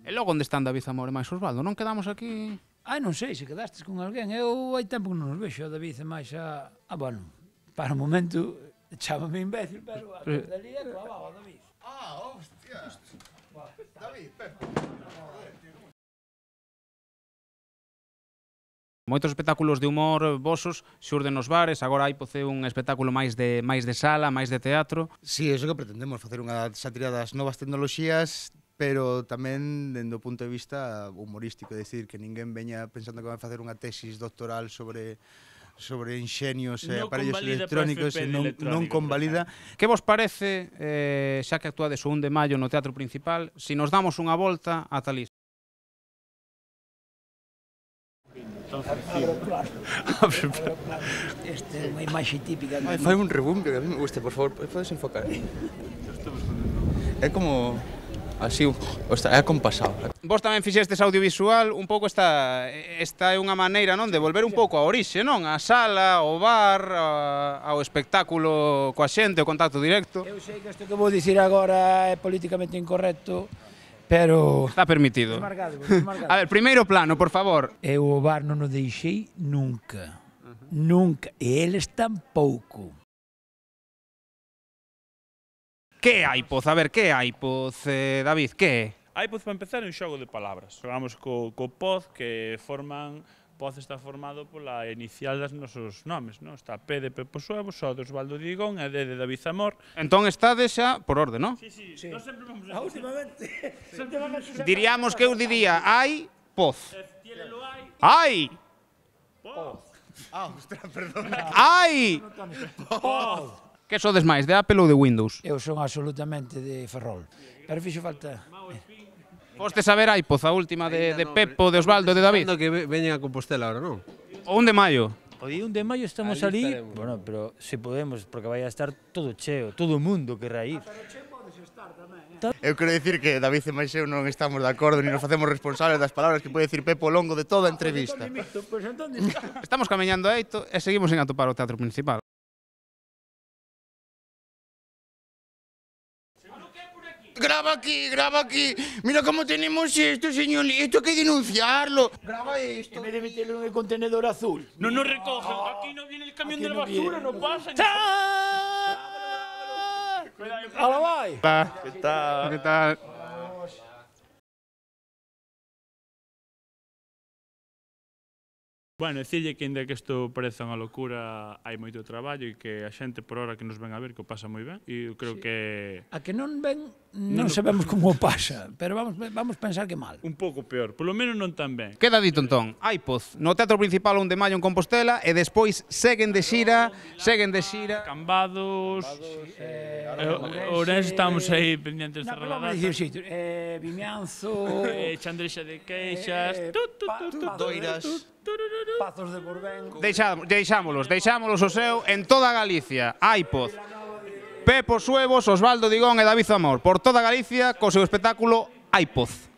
E logo onde están David Zamora e máis Osvaldo? Non quedamos aquí? Non sei, se quedastes con alguén. Eu hai tempo que non os vexo, David e máis a... bueno, para o momento, chámame imbécil, pero a dali é clavado, David. Hostia. David, Pepe. Moitos espectáculos de humor vosos xurden nos bares, agora hai poce un espectáculo máis de sala, máis de teatro. Sí, é iso que pretendemos, facer unha sátira das novas tecnoloxías, pero tamén dende o punto de vista humorístico, é dicir, que ninguén veña pensando que vai facer unha tesis doctoral sobre inxenios e aparellos electrónicos e non convalida. Que vos parece, xa que actuades o 1 de maio no Teatro Principal, se nos damos unha volta ata Talís? Esta é unha imaxe típica. Fai un rebumbe que a mí me gusta, por favor, podes enfocar. É como... así, é acompasado. Vos tamén fixestes audiovisual, un pouco esta é unha maneira, non, de volver un pouco á orixe, non? A sala, ao bar, ao espectáculo coa xente, o contacto directo. Eu sei que isto que vou dicir agora é políticamente incorrecto, pero... Está permitido. A ver, primeiro plano, por favor. Eu o bar non o deixei nunca. Nunca. E eles tampouco. Que é iPoz? A ver, que é iPoz, David, que é? iPoz, para empezar, é un xogo de palabras. Xogamos co poz, que forman... Poz está formado pola inicial dos nosos nomes, non? Está P de Pepo Suevos, O de Osvaldo Digón e D de David Zamor. Entón estades xa por orde, non? Sí. Nós sempre vamos a últimamente. Diríamos que eu diría hai poz. Hai! Poz. Ostras, perdona. Hai! Poz. Que sodes máis, de Apple ou de Windows? Eu son absolutamente de Ferrol. Pero fixo falta... Foste saber iPoz, a última de Pepo, de Osvaldo, de David? Que veñen a Compostela ahora, non? O 1 de maio. O día 1 de maio estamos ali, bueno, pero se podemos, porque vai a estar todo cheo, todo o mundo querrá ir. Eu quero dicir que David e máis eu non estamos de acordo ni nos facemos responsables das palabras que pode dicir Pepo ao longo de toda a entrevista. Estamos camiñando a Eito e seguimos en atopar o Teatro Principal. Graba aquí, mira como tenemos esto, señor, esto hay que denunciarlo. Graba esto. En vez de meterlo en el contenedor azul. No nos recogen, aquí no viene el camión de la basura, no pasa. ¡Hala, vai! ¿Qué tal? Bueno, dicirlle que, inda que isto parece unha locura, hai moito traballo e que a xente por hora que nos ven a ver que o pasa moi ben. E eu creo que... A que non ven, non sabemos como pasa, pero vamos pensar que mal. Un pouco peor, polo menos non tan ben. Queda dito entón, iPoz, no Teatro Principal 1 de maio en Compostela e despois seguen de xira. Cambados... Ourense estamos aí pendientes da relada. Vimianzo... Chandrexa de Queixas... Doiras... Pazos de Borbén... Deixámolos o seu en toda Galicia. iPoz, Pepo Suevos, Osvaldo Digón e David Zamor. Por toda Galicia, co seu espectáculo iPoz.